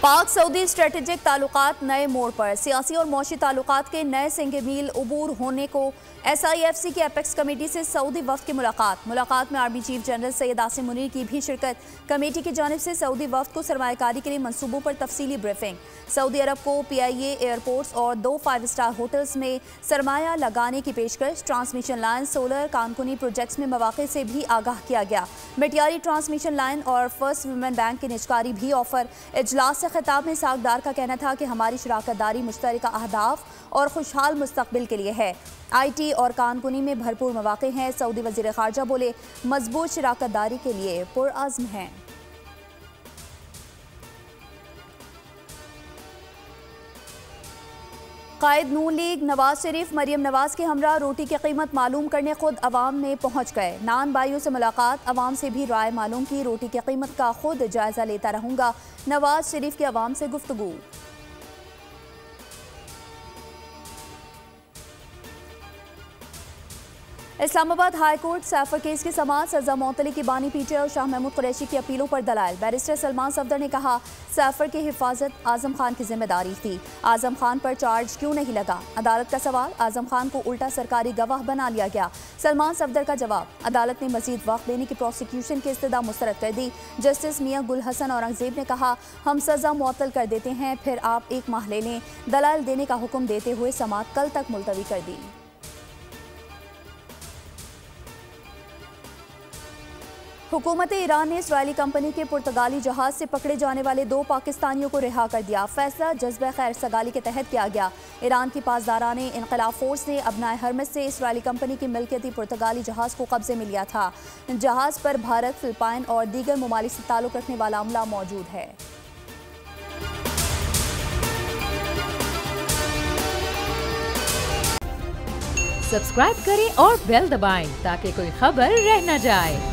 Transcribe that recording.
पाक Saudi strategic ताल्लुकात नए मोड़ पर, सियासी और मौशी ताल्लुकात के नए सिंगे मील उबूर होने को। SIFC की एपेक्स कमेटी से सऊदी वफ्द की मुलाकात में army chief general Syed Asim Munir की भी शिरकत। कमेटी की जानिब से सऊदी वफ्द को सरमायाकारी के लिए मंसूबों पर तफसीली ब्रीफिंग। सऊदी अरब को PIA एयरपोर्ट्स और 2 5 स्टार होटल्स में सरमाया लगाने की पेशकश। ट्रांसमिशन लाइन, सोलर, कानकुनी प्रोजेक्ट्स में मौक़े से भी आगाह किया गया। मिटियारी ट्रांसमिशन लाइन और फर्स्ट वुमेन बैंक की निजकारी भी ऑफर। इजलास से खिताब में सागदार का कहना था कि हमारी शराकत दारी मुश्तरका अहदाफ और खुशहाल मुस्तकबिल के लिए है। IT और कानकुनी में भरपूर मौक़े हैं। सऊदी वज़ीर ख़ारजा बोले, मजबूत शराकत दारी के लिए पुरअज़्म हैं। कायद नून लीग नवाज शरीफ मरियम नवाज के हमरा रोटी की कीमत मालूम करने खुद अवाम में पहुंच गए। नान भाइयों से मुलाकात, अवाम से भी राय मालूम की। रोटी की कीमत का खुद जायजा लेता रहूंगा, नवाज शरीफ की अवाम से गुफ्तगू। इस्लामाबाद हाई कोर्ट सैफर केस की समाअत, सजा मौतली की बानी पीटे और शाह महमूद कुरैशी की अपीलों पर दलाइल। बैरिस्टर सलमान सफदर ने कहा, सैफर की हिफाजत आजम खान की जिम्मेदारी थी, आजम खान पर चार्ज क्यों नहीं लगा। अदालत का सवाल, आजम खान को उल्टा सरकारी गवाह बना लिया गया। सलमान सफदर का जवाब, अदालत ने मजीद वक्त देने की प्रोसिक्यूशन की इस्तदा मुस्तरद कर दी। जस्टिस मियां गुल हसन औरंगजेब ने कहा, हम सजा मुअत्तल कर देते हैं, फिर आप 1 माह ले लें। दलाइल देने का हुक्म देते हुए समाअत कल तक मुलतवी कर दी। हुकूमत ईरान ने इस्राएली कंपनी के पुर्तगाली जहाज से पकड़े जाने वाले 2 पाकिस्तानियों को रिहा कर दिया। फैसला जज्बे खैर सगाली के तहत किया गया। ईरान की पासदाराने इनकलाब फोर्स ने अबनाए हरमस से इस्राएली कंपनी की मिल्कियती पुर्तगाली जहाज को कब्जे में लिया था। जहाज पर भारत, फिलिपाइन और दीगर ममालिक से ताल्लुक रखने वाला अमला मौजूद है। सब्सक्राइब करें और बेल दबाएं ताकि कोई खबर रह न जाए।